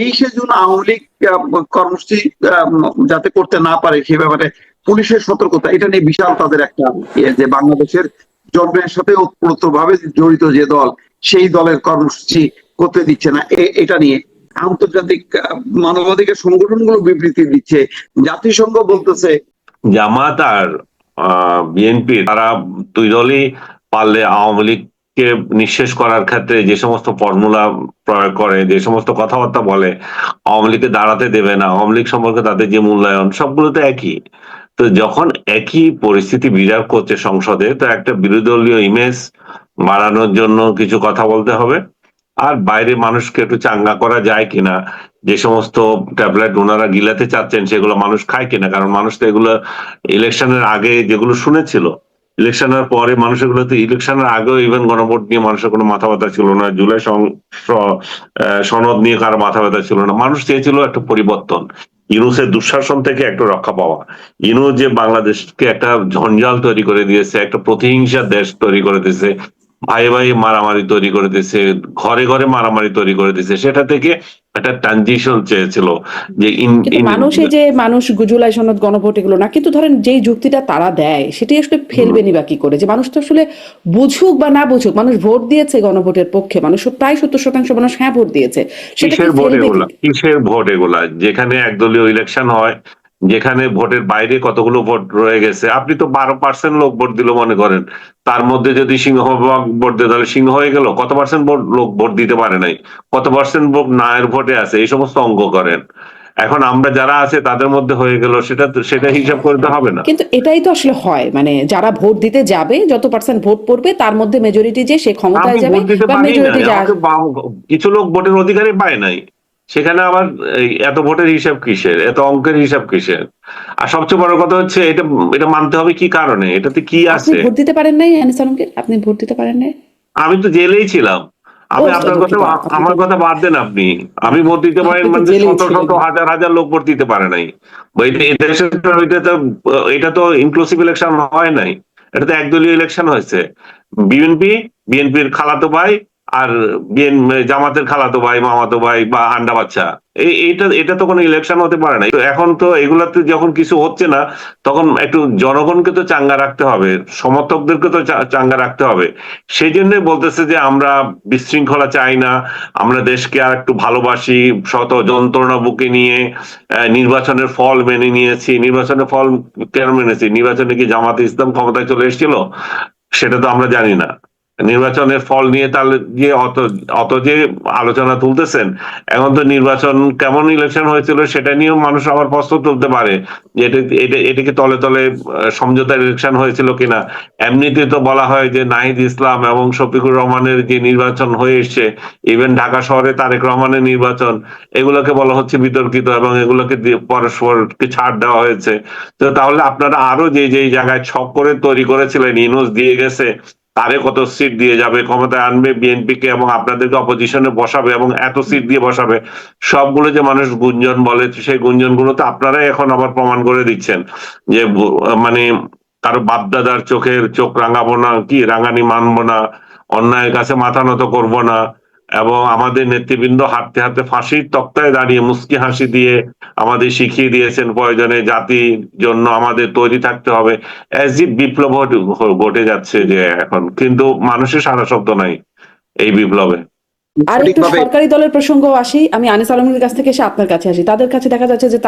23শে June Awami League কর্মসূচি যাতে করতে না পারে সে ব্যাপারে পুলিশের সতর্কতা, এটা নিয়ে বিশাল তাদের একটা যে বাংলাদেশের জন্মের সাথে ওতপ্রোতভাবে জড়িত যে দল, সেই দলের কর্মসূচি করতে দিচ্ছে না, এটা নিয়ে আন্তর্জাতিক মানবাধিকার সংগঠনগুলো বিবৃতি দিচ্ছে। জাতিসংঘ বলতেছে জামাত আর বিএনপি তারা দুই দলই পারলে আওয়ামী লীগকে নিঃশেষ করার ক্ষেত্রে যে সমস্ত ফর্মুলা প্রয়োগ করে, যে সমস্ত কথাবার্তা বলে, আওয়ামী লীগকে দাঁড়াতে দেবে না, আওয়ামী লীগ সম্পর্কে তাদের যে মূল্যায়ন, সবগুলো তো একই। তো যখন একই পরিস্থিতি বিরাজ করছে সংসদে, তো একটা বিরোধী দলীয় ইমেজ বাড়ানোর জন্য কিছু কথা বলতে হবে, আর বাইরে মানুষকে একটু চাঙ্গা করা যায় কিনা, যে সমস্ত ট্যাবলেট ওনারা গিলাতে চাচ্ছেন সেগুলো মানুষ খায় কিনা, কারণ মানুষ তো এগুলো ইলেকশনের আগে যেগুলো শুনেছিল, ইলেকশনের পরে মানুষ এগুলো তো, ইলেকশনের আগেও ইভেন গণভোট নিয়ে মানুষের কোনো মাথা ব্যথা ছিল না, জুলাই সনদ নিয়ে কারো মাথা ব্যথা ছিল না। মানুষ চেয়েছিল একটা পরিবর্তন, ইউনূসের দুঃশাসন থেকে একটু রক্ষা পাওয়া। ইউনূস যে বাংলাদেশকে একটা ঝঞ্ঝাল তৈরি করে দিয়েছে, একটা প্রতিহিংসার দেশ তৈরি করে দিয়েছে, ভাই ভাই মারামারি তৈরি করে দিয়েছে, ঘরে ঘরে মারামারি তৈরি করে দিয়েছে, সেটা থেকে একটা ট্রানজিশন চেয়েছিল যে মানুষ, এই যে মানুষ জুলাই সনদ গণভোট এগুলো না, কিন্তু ধরেন যেই যুক্তিটা তারা দেয় সেটাই আসলে ফেলবেনি বা কি করে, যে মানুষ তো আসলে বুঝুক বা না বুঝুক, মানুষ ভোট দিয়েছে গণভোটের পক্ষে, মানুষ প্রায় 70% মানুষ হ্যাঁ ভোট দিয়েছে। কিসের ভোট এগুলা, কিসের ভোট এগুলা? যেখানে একদলীয় ইলেকশন হয়, যেখানে ভোটের বাইরে কতগুলো ভোট রয়ে গেছে, আপনি তো 12% লোক ভোট দিল মনে করেন, তার মধ্যে যদি সিংহভাগ ভোট দেয় তাহলে সিংহ হয়ে গেল, কত পার্সেন্ট ভোট লোক ভোট দিতে পারে নাই, কত পার্সেন্ট ভোট নায়ের ভোটে আছে, এই সমস্ত অঙ্ক করেন। এখন আমরা যারা আছে তাদের মধ্যে হয়ে গেল, সেটা হিসাব করতে হবে না? কিন্তু এটাই তো আসলে হয়, মানে যারা ভোট দিতে যাবে, যত পার্সেন্ট ভোট পড়বে তার মধ্যে মেজরিটি যে সে ক্ষমতায় যাবে, বা মেজরিটি কিছু লোক ভোটের অধিকারই পায় নাই, সেখানে আবার এত ভোটের হিসাব কিসের, এত অঙ্কের হিসাব কিসের? আর সবচেয়ে বড় কথা হচ্ছে এটা এটা মানতে হবে কি কারণে, এটাতে কি আছে? ভোট দিতে পারেন নাই আনিস আলমগীর, আপনি ভোট দিতে পারেন নাই? আমি তো জেলেই ছিলাম। আমি আপনার কথা, আমার কথা বাদ দেন আপনি। আমি ভোট দিতে পারেন মানে শত শত হাজার হাজার লোক ভোট দিতে পারে নাই। এটা তো ইনক্লুসিভ ইলেকশন হয় নাই, এটা তো একদলীয় ইলেকশন হয়েছে। বিএনপির খালাতো ভাই আর জামাতের খালাতো ভাই, মামাতো ভাই বা আন্ডা বাচ্চা, এটা তো কোনো ইলেকশন হতে পারে না। এখন তো এগুলাতে যখন কিছু হচ্ছে না, তখন একটু জনগণকে তো চাঙ্গা রাখতে হবে, সমর্থকদেরকে তো চাঙ্গা রাখতে হবে। সেই জন্য বলতেছে যে আমরা বিশৃঙ্খলা চাই না, আমরা দেশকে আর একটু ভালোবাসি, শত যন্ত্রণা বুকে নিয়ে নির্বাচনের ফল মেনে নিয়েছি। নির্বাচনের ফল কেন মেনেছি? নির্বাচনে কি জামাতে ইসলাম ক্ষমতায় চলে এসেছিল? সেটা তো আমরা জানি না। নির্বাচনের ফল নিয়ে তাহলে যে অত যে আলোচনা তুলতেছেন, এখন তো নির্বাচন কেমন ইলেকশন হয়েছিল সেটা নিয়েও মানুষ আবার প্রশ্ন তুলতে পারে যে এটা কি তলে তলে সমঝোতার ইলেকশন হয়েছিল কিনা। এমনিতে তো বলা হয় যে নাহিদ ইসলাম এবং শফিকুর রহমানের যে নির্বাচন হয়ে এসছে, ইভেন ঢাকা শহরে তারেক রহমানের নির্বাচন, এগুলোকে বলা হচ্ছে বিতর্কিত এবং এগুলোকে পরস্পরকে ছাড় দেওয়া হয়েছে। তো তাহলে আপনারা আরো যে জায়গায় ছক করে তৈরি করেছিলেন, ইউনূস দিয়ে গেছে, তারে কত সিট দিয়ে যাবে, ক্ষমতায় আনবে বিএনপি কে এবং আপনাদেরকে অপোজিশনে বসাবে এবং এত সিট দিয়ে বসাবে, সবগুলো যে মানুষ গুঞ্জন বলে, সেই গুঞ্জন গুলো তো আপনারাই এখন আবার প্রমাণ করে দিচ্ছেন যে মানে কারো বাপদাদার চোখ রাঙাবো না, কি রাঙানি মানবো না, অন্যায়ের কাছে মাথা নত করবো না, এবং আমাদের নেতৃবৃন্দ হাঁটতে হাঁটতে ফাঁসির তক্তায় দাঁড়িয়ে মুস্কি হাসি দিয়ে আমাদের শিখিয়ে দিয়েছেন প্রয়োজনে জাতির জন্য আমাদের তৈরি থাকতে হবে। অ্যাজ ইফ বিপ্লব ঘটে যাচ্ছে যে এখন, কিন্তু মানুষের সারা শব্দ নাই এই বিপ্লবে। আর একটু সরকারি দলের প্রসঙ্গ আসি, আমি আনিস আলমের কাছ থেকে এসে আপনার কাছে আসি। তাদের কাছে দেখা যাচ্ছে যে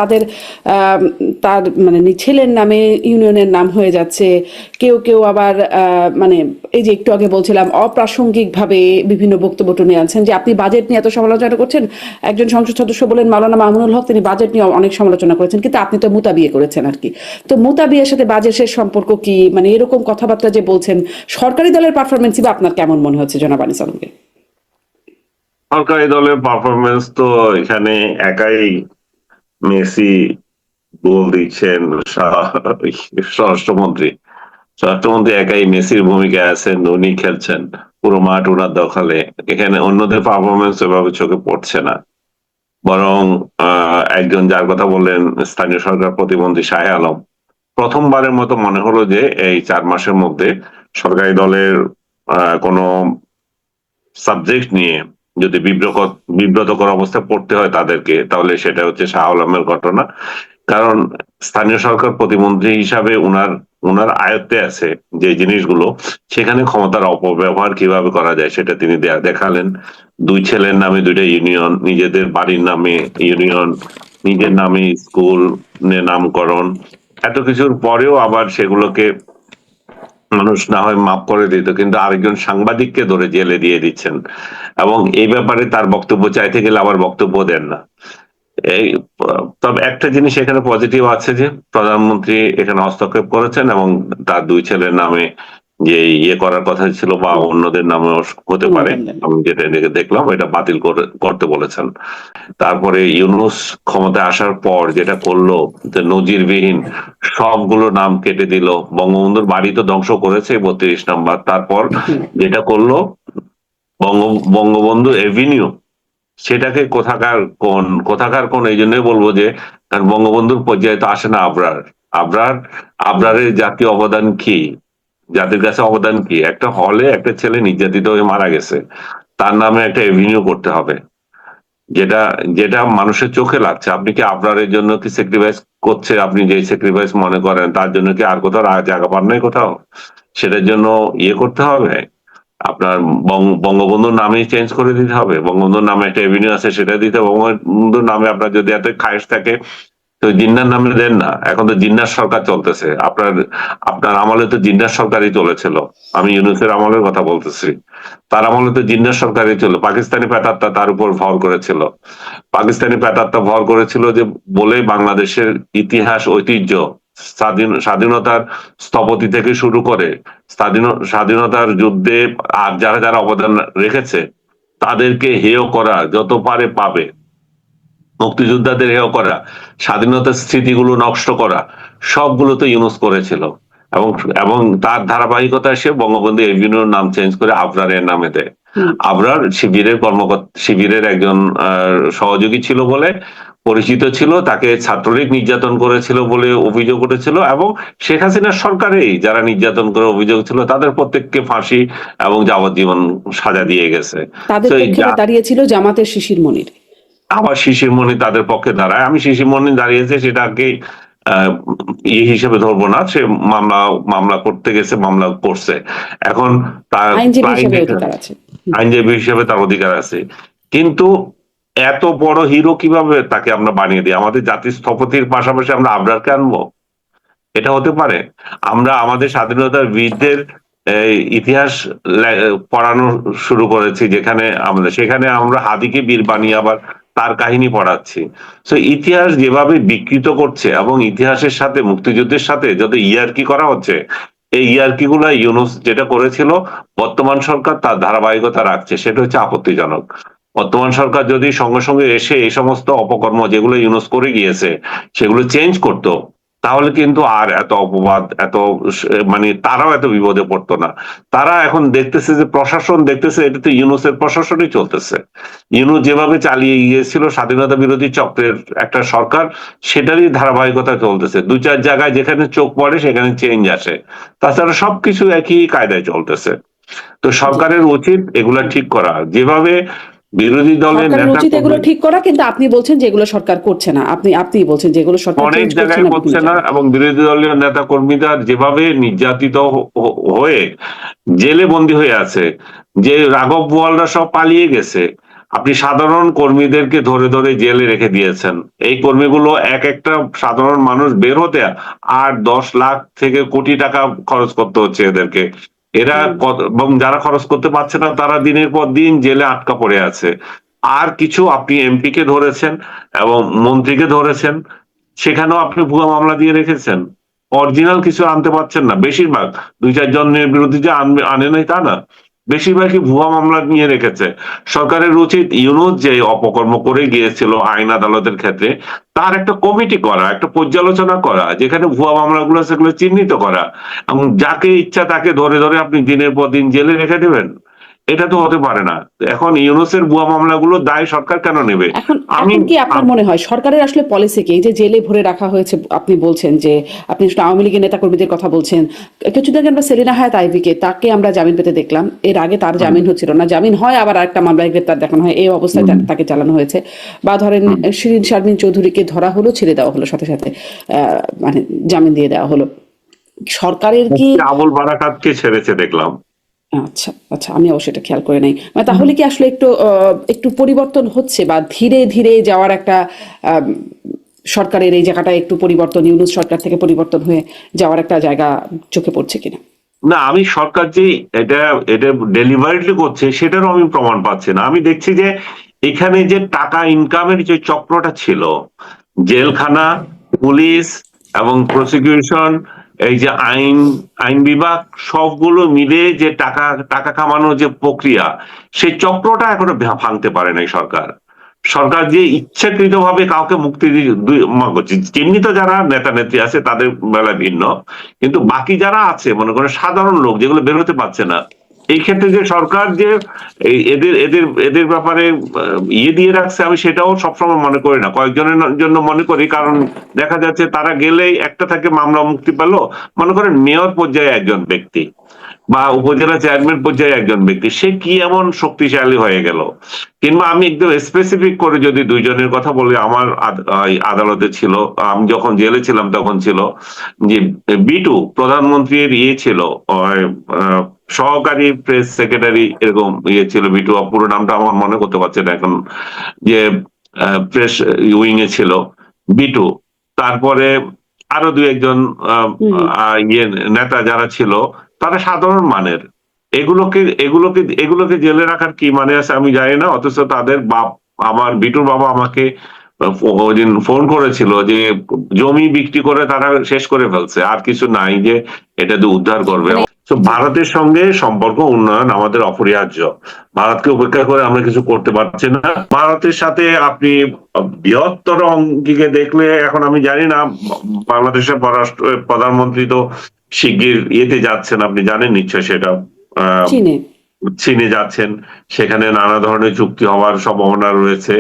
তার মানে ছেলের নামে ইউনিয়নের নাম হয়ে যাচ্ছে, কেউ কেউ আবার মানে এই যে একটু আগে বলছিলাম অপ্রাসঙ্গিক ভাবে বিভিন্ন বক্তব্য টেনে আনছেন, যে আপনি বাজেট নিয়ে এত সমালোচনা করছেন। একজন সংসদ সদস্য বলেন মাওলানা মামুনুল হক, তিনি বাজেট নিয়ে অনেক সমালোচনা করেছেন, কিন্তু আপনি তো মুতা বিয়ে করেছেন আর কি। তো মুতা বিয়ের সাথে বাজেটের সম্পর্ক কি, মানে এরকম কথাবার্তা যে বলছেন, সরকারি দলের পারফরমেন্স বা আপনার কেমন মনে হচ্ছে জনাব আনিস আলমগীর? সরকারি দলের পারফরমেন্স তো এখানে একাই মেসি গোল দিচ্ছেন, স্বরাষ্ট্রমন্ত্রী একাই মেসির ভূমিকায় আছেন, উনি খেলছেন, পুরো মাঠ ওনার দখলে। এখানে অন্যদের পারফরমেন্স এভাবে চোখে পড়ছে না, বরং একজন যার কথা বললেন স্থানীয় সরকার প্রতিমন্ত্রী শাহে আলম, প্রথমবারের মতো মনে হলো যে এই 4 মাসের মধ্যে সরকারি দলের কোনো সাবজেক্ট নিয়ে যদি বিব্রতকর অবস্থায় পড়তে হয় তাদেরকে, তাহলে সেটা হচ্ছে শাহ আলমের ঘটনা। কারণ স্থানীয় সরকার প্রতিমন্ত্রী হিসাবে উনার আয়ত্তে আছে যে জিনিসগুলো, সেখানে ক্ষমতার অপব্যবহার কিভাবে করা যায় সেটা তিনি দেখালেন। দুই ছেলের নামে দুইটা ইউনিয়ন, নিজেদের বাড়ির নামে ইউনিয়ন, নিজের নামে স্কুল নামকরণ, এত কিছুর পরেও আবার সেগুলোকে মানুষ না হয় মাফ করে দিত, কিন্তু আরেকজন সাংবাদিককে ধরে জেলে দিয়ে দিচ্ছেন এবং এই ব্যাপারে তার বক্তব্য চাইতে গেলে আবার বক্তব্য দেন না। এই তবে একটা জিনিস এখানে পজিটিভ আছে যে প্রধানমন্ত্রী এখানে হস্তক্ষেপ করেছেন এবং তার দুই ছেলের নামে যে ইয়ে করার কথা ছিল বা অন্যদের নামে হতে পারে, আমি যেটা দেখলাম এটা বাতিল করতে বলেছেন। তারপরে ইউনূস ক্ষমতায় আসার পর যেটা করলো, যে নজিরবিহীন সবগুলো নাম কেটে দিল। বঙ্গবন্ধুর বাড়ি তো ধ্বংস করেছে ৩২ নম্বর, তারপর যেটা করলো বঙ্গবন্ধু এভিনিউ, সেটাকে কোথাকার কোন এই জন্যই বলবো যে, কারণ বঙ্গবন্ধুর পর্যায়ে তো আসে না আবরারের জাতীয় অবদান কি, জাতির কাছে অবদান কি? একটা হলে একটা ছেলে নির্যাতিত হয়ে মারা গেছে, তার নামে একটা এভিনিউ করতে হবে, যেটা যেটা মানুষের চোখে লাগছে। আপনি কি আবরারের জন্য কি স্যাক্রিফাইস করছে, আপনি যে স্যাক্রিফাইস মনে করেন তার জন্য কি আর কোথাও জায়গা পান নাই কোথাও? সেটার জন্য ইয়ে করতে হবে, আপনার বঙ্গবন্ধুর নামে চেঞ্জ করে দিতে হবে। বঙ্গবন্ধুর নামে একটা এভিনিউ আছে সেটা দিতে হবে। বঙ্গবন্ধুর নামে আপনার যদি এত খায়েশ থাকে তো জিন্নার নামে দেন না। এখন তো জিন্নার সরকার চলতেছে, আপনার আমলে তো জিন্নার সরকারই চলেছিল। আমি ইউনূসের আমলের কথা বলতেছি, তার আমলে তো জিন্নার সরকারই ছিল। পাকিস্তানি প্যাটার্নটা তার উপর ভর করেছিল, পাকিস্তানি প্যাটার্নটা ভর করেছিল যে বলে বাংলাদেশের ইতিহাস ঐতিহ্য, স্বাধীনতার স্থপতি থেকে শুরু করে স্বাধীনতার যুদ্ধে আর যারা যারা অবদান রেখেছে তাদেরকে হেয় করা, যত পারে পাবে, মুক্তিযোদ্ধাদের হেয় করা, স্বাধীনতার স্মৃতিগুলো নষ্ট করা, সবগুলো তো ইউনূস করেছিল। এবং এবং তার ধারাবাহিকতায় সে বঙ্গবন্ধু এভিনিউর নাম চেঞ্জ করে আবরারের নামে দেয়। আবরার শিবিরের একজন সহযোগী ছিল বলে পরিচিত ছিল, তাকে ছাত্রলীগ নির্যাতন করেছিল বলে অভিযোগ উঠেছিল এবং শেখ হাসিনার সরকারেই যারা নির্যাতন করে অভিযোগ ছিল তাদের প্রত্যেককে ফাঁসি এবং যাবজ্জীবন সাজা দিয়ে গেছে। তাদের পক্ষে দাঁড়িয়েছিল জামাতের শিশির মনির। আবার শিশির মনি তাদের পক্ষে দাঁড়ায়। আমি শিশির মনি দাঁড়িয়েছে সেটাকে ইয়ে হিসেবে ধরবো না, সে মামলা করতে গেছে, মামলা করছে, এখন তার আইনজীবী হিসেবে তার অধিকার আছে। কিন্তু এত বড় হিরো কিভাবে তাকে আমরা বানিয়ে দিই? আমাদের জাতির স্থপতির পাশাপাশি আমরা আবরারকে আনবো? এটা হতে পারে? আমরা আমাদের স্বাধীনতার বীরদের ইতিহাস পড়ানো শুরু করেছি, সেখানে আমরা হাদিকে বীর বানিয়ে আবার তার কাহিনী পড়াচ্ছি। তো ইতিহাস যেভাবে বিকৃত করছে এবং ইতিহাসের সাথে মুক্তিযুদ্ধের সাথে যত ইয়ার্কি করা হচ্ছে, এই ইয়ার্কি গুলা ইউনূস যেটা করেছিল বর্তমান সরকার তার ধারাবাহিকতা রাখছে, সেটা হচ্ছে আপত্তিজনক। বর্তমান সরকার যদি সঙ্গে সঙ্গে এসে এই সমস্ত অপকর্ম যেগুলো ইউনূস করে গিয়েছে সেগুলো চেঞ্জ করতো, তাহলে কিন্তু আর এত অপবাদ, মানে তারাও এত বিপদে পড়তো না। তারা এখন দেখতেছে যে প্রশাসন দেখতেছে এটা তো ইউনূসের প্রশাসনই চলতেছে, ইউনূস যেভাবে চালিয়ে গিয়েছিল স্বাধীনতা বিরোধী চক্রের একটা সরকার, সেটারই ধারাবাহিকতা চলতেছে। দু চার জায়গায় যেখানে চোখ পড়ে সেখানে চেঞ্জ আসে, তাছাড়া সবকিছু একই কায়দায় চলতেছে। তো সরকারের উচিত এগুলা ঠিক করা, যেভাবে বিরোধী দলের নেতা এগুলো ঠিক করা, কিন্তু আপনি বলছেন যে এগুলো সরকার করছে না, আপনি বলছেন যে এগুলো সরকার অনেক জায়গায় করছে না, এবং বিরোধী দলীয় নেতা কর্মীরা যেভাবে নির্যাতিত হয়ে জেলে বন্দী হয়ে আছে, যে রাঘব বোয়ালরা সব পালিয়ে গেছে, আপনি সাধারণ কর্মীদেরকে ধরে ধরে জেলে রেখে দিয়েছেন। এই কর্মীগুলো এক একটা সাধারণ মানুষ বের হতে 8-10 লাখ থেকে কোটি টাকা খরচ করতে হচ্ছে এদেরকে। এরা এবং যারা খরচ করতে পারছে না তারা দিনের পর দিন জেলে আটকা পড়ে আছে। আর কিছু আপনি এমপি কে ধরেছেন এবং মন্ত্রীকে ধরেছেন, সেখানেও আপনি ভুয়া মামলা দিয়ে রেখেছেন, অরিজিনাল কিছু আনতে পারছেন না। বেশিরভাগ 2-4 জনের বিরুদ্ধে যে আনে নাই তা না, বেশিরভাগই ভুয়া মামলা নিয়ে রেখেছে। সরকারের উচিত ইউনূস যে অপকর্ম করে গিয়েছিল আইন আদালতের ক্ষেত্রে, তার একটা কমিটি করা, একটা পর্যালোচনা করা, যেখানে ভুয়া মামলাগুলো সেগুলো চিহ্নিত করা, এবং যাকে ইচ্ছা তাকে ধরে ধরে আপনি দিনের পর দিন জেলে রেখে দেবেন। এটা তো হতে পারে না। এখন ইউনূসের ভুয়া মামলাগুলো দায় সরকার কেন নেবে? এখন আমি এখন কি আপনার মনে হয় সরকারের আসলে পলিসি কি? এই যে জেলে ভরে রাখা হয়েছে, আপনি বলছেন যে আপনি আসলে আওয়ামী লীগের নেতাকর্মীদের কথা বলছেন। কিছুদিন আগে আমরা সেলিনা হায়াৎ আইভীকে, তাকে আমরা জামিন পেতে দেখলাম। এর আগে তার জামিন হচ্ছিল না, জামিন হয় আবার আরেকটা মামলায় গ্রেপ্তার দেখানো হয়, এই অবস্থায় তাকে চালানো হয়েছে। বা ধরেন শিরিন শারমিন চৌধুরীকে ধরা হলো, ছেড়ে দেওয়া হলো সাথে সাথে, মানে জামিন দিয়ে দেওয়া হলো। সরকারের কি মুফতি আবুল বারাকাতকে ছেড়েছে দেখলাম। আচ্ছা আচ্ছা, আমি অবশ্যই এটা খেয়াল করে নাই। মানে তাহলে কি আসলে একটু পরিবর্তন হচ্ছে, বা ধীরে ধীরে যাওয়ার একটা আহ, সরকারের এই জায়গাটা একটু পরিবর্তন, ইউনূস সরকার থেকে পরিবর্তন হয়ে যাওয়ার একটা জায়গা চোখে পড়ছে কিনা? না, আমি সরকার যে এটা এটা ডেলিভারিটলি করছে সেটারও আমি প্রমাণ পাচ্ছি না। আমি দেখছি যে এখানে যে টাকা ইনকামের যে চক্রটা ছিল, জেলখানা, পুলিশ এবং প্রসিকিউশন, এই যে আইন আইন বিভাগ, সবগুলো মিলে যে টাকা টাকা কামানোর যে প্রক্রিয়া, সেই চক্রটা এখনো ভাঙতে পারে নাই সরকার। সরকার যে ইচ্ছাকৃতভাবে কাউকে মুক্তি চিহ্নিত যারা নেতা নেত্রী আছে তাদের বেলা ভিন্ন, কিন্তু বাকি যারা আছে মনে করেন সাধারণ লোক যেগুলো বের হতে পারছে না, এই ক্ষেত্রে যে সরকার যে এদের এদের এদের ব্যাপারে ইয়ে দিয়ে রাখছে, আমি সেটাও সবসময় মনে করি না। কয়েকজনের জন্য মনে করি, কারণ দেখা যাচ্ছে তারা গেলেই একটা থেকে মামলা মুক্তি পেল। মনে করেন মেয়র পর্যায়ে একজন ব্যক্তি বা উপজেলা চেয়ারম্যান পর্যায়ে একজন ব্যক্তি, সে কি এমন শক্তিশালী হয়ে গেল? কিংবা আমি একদম স্পেসিফিক করে যদি দুইজনের কথা বলি, আমার আদালতে ছিল, আমি যখন জেলে ছিলাম তখন ছিল যে বিটু প্রধানমন্ত্রীর ইয়ে ছিল, সহকারী প্রেস সেক্রেটারি এরকম ইয়ে ছিল বিটু, পুরো নামটা আমার মনে করতে পারছে না এখন, যে প্রেস উইং এ ছিল বিটু। তারপরে আরো দুই একজন ইয়ে নেতা যারা ছিল, তারা সাধারণ মানের। এগুলোকে জেলে রাখার কি মানে আছে আমি জানি না। অথচ তাদের বাপ, আমার বিটুর বাবা আমাকে ওই দিন ফোন করেছিল যে জমি বিক্রি করে তারা শেষ করে ফেলছে, আর কিছু নাই যে এটা দিয়ে উদ্ধার করবে। মানে তো ভারতের সঙ্গে সম্পর্ক উন্নয়ন আমাদের অপরিহার্য। ভারতকে উপেক্ষা করে আমরা কিছু করতে পারছি না। ভারতের সাথে আপনি বৃহত্তর অঙ্গিকে দেখলে, এখন আমি জানি না, বাংলাদেশের প্রধানমন্ত্রী তো শিগগির ইয়েতে যাচ্ছেন, আপনি জানেন নিশ্চয় সেটা, চীনে। চীনে যাচ্ছেন। সেখানে নানা ধরনের চুক্তি হওয়ার সম্ভাবনা রয়েছে।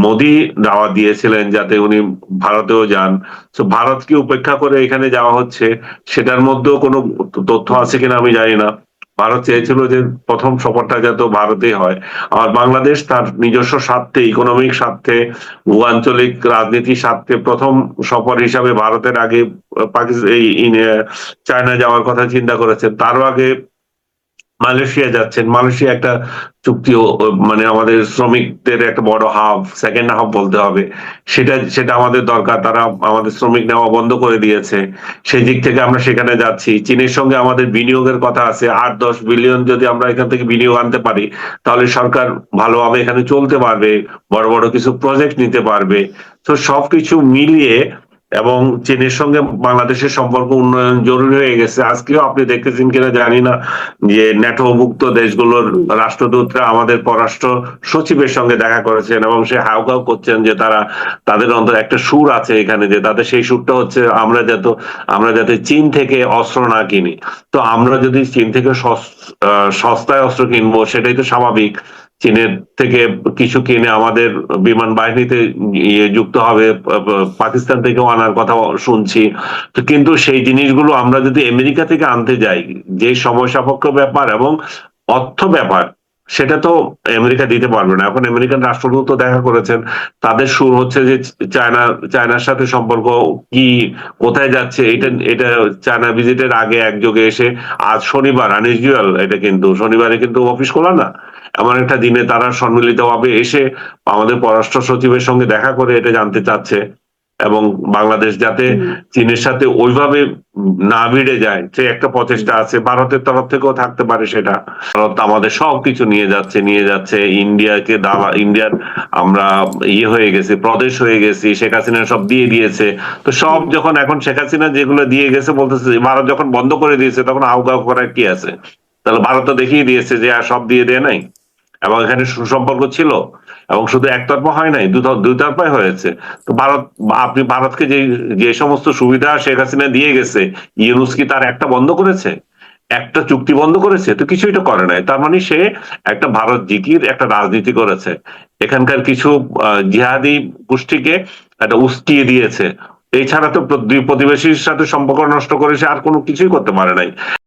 মোদি দাওয়াত দিয়েছিলেন যাতে উনি ভারতেও যান। তো ভারতকে উপেক্ষা করে এখানে যাওয়া হচ্ছে, সেটার মধ্যেও কোনো তথ্য আছে কিনা আমি জানি না। ভারত চেয়েছিল যে প্রথম সফরটা যাতে ভারতে হয়। আর বাংলাদেশ তার নিজস্ব স্বার্থে, ইকোনমিক স্বার্থে, ভূআঞ্চলিক রাজনীতির স্বার্থে প্রথম সফর হিসাবে ভারতের আগে পাকিস্তান চায়না যাওয়ার কথা চিন্তা করেছেন। তারও আগে মালয়েশিয়া যাচ্ছেন। মালয়েশিয়া একটা চুক্তিও, মানে আমাদের শ্রমিকদের একটা বড় হাব, সেকেন্ড হাব বলতে হবে, সেটা সেটা আমাদের দরকার। তারা আমাদের শ্রমিক নেওয়া বন্ধ করে দিয়েছে। সেই দিক থেকে আমরা সেখানে যাচ্ছি। চীনের সঙ্গে আমাদের বিনিয়োগের কথা আছে, 8-10 বিলিয়ন যদি আমরা এখান থেকে বিনিয়োগ আনতে পারি, তাহলে সরকার ভালোভাবে এখানে চলতে পারবে, বড় বড় কিছু প্রজেক্ট নিতে পারবে। তো সবকিছু মিলিয়ে, এবং চীনের সঙ্গে বাংলাদেশের সম্পর্ক উন্নয়ন জরুরি হয়ে গেছে। আজকেও আপনি দেখতেছেন কিনা জানি না যে ন্যাটোভুক্ত দেশগুলোর রাষ্ট্রদূতরা আমাদের পররাষ্ট্র সচিবের সঙ্গে দেখা করেছেন, এবং সে হাউকাউ করছেন যে তাদের অন্তর একটা সুর আছে এখানে, যে তাদের সেই সুরটা হচ্ছে আমরা যাতে চীন থেকে অস্ত্র না কিনি। তো আমরা যদি চীন থেকে সস্তায় অস্ত্র কিনবো, সেটাই তো স্বাভাবিক। চীনের থেকে কিছু কিনে আমাদের বিমান বাহিনীতে যুক্ত হবে, পাকিস্তান থেকেও আনার কথা শুনছি। তো কিন্তু সেই জিনিসগুলো আমরা যদি আমেরিকা থেকে আনতে যাই, যে সময় সাপেক্ষ ব্যাপার এবং অর্থ ব্যাপার, সেটা তো আমেরিকা দিতে পারবে না। এখন আমেরিকান রাষ্ট্রদূত দেখা করেছেন, তাদের সুর হচ্ছে যে চায়নার সাথে সম্পর্ক কি, কোথায় যাচ্ছে, এটা চায়না ভিজিটের আগে একযোগে এসে, আজ শনিবার আনইউজুয়াল, এটা কিন্তু শনিবারে কিন্তু অফিস খোলা না, এমন একটা দিনে তারা সম্মিলিতভাবে এসে আমাদের পররাষ্ট্র সচিবের সঙ্গে দেখা করে এটা জানতে চাচ্ছে। এবং বাংলাদেশ যাতে চীনের সাথে ওইভাবে না ভিড়ে যায়, সে একটা প্রচেষ্টা আছে। ভারতের তরফ থেকেও থাকতে পারে সেটা। ভারত আমাদের সবকিছু নিয়ে যাচ্ছে ইন্ডিয়াকে ইন্ডিয়ার আমরা ইয়ে হয়ে গেছি, প্রদেশ হয়ে গেছি। শেখ হাসিনা সব দিয়ে দিয়েছে। তো সব যখন এখন শেখ হাসিনা যেগুলো দিয়ে গেছে বলতেছে, ভারত যখন বন্ধ করে দিয়েছে তখন আউগাউ করার কি আছে? তাহলে ভারত তো দেখিয়ে দিয়েছে যে আর সব দিয়ে দেয় নাই, এবং এখানে সুসম্পর্ক ছিল, এবং শুধু একতরফা হয় নাই, দুই তরফাই হয়েছে। তো আপনি ভারতকে যে যে সমস্ত সুবিধা শেখ হাসিনা দিয়ে গেছে, ইউনূস কি তার একটা বন্ধ করেছে? একটা চুক্তি বন্ধ করেছে? তো কিছুই তো করে নাই। তার মানে সে একটা ভারত জিকির একটা রাজনীতি করেছে, এখানকার কিছু জিহাদি গোষ্ঠীকে একটা উস্কিয়ে দিয়েছে। এছাড়া তো দুই প্রতিবেশীর সাথে সম্পর্ক নষ্ট করে সে আর কোনো কিছুই করতে পারে নাই।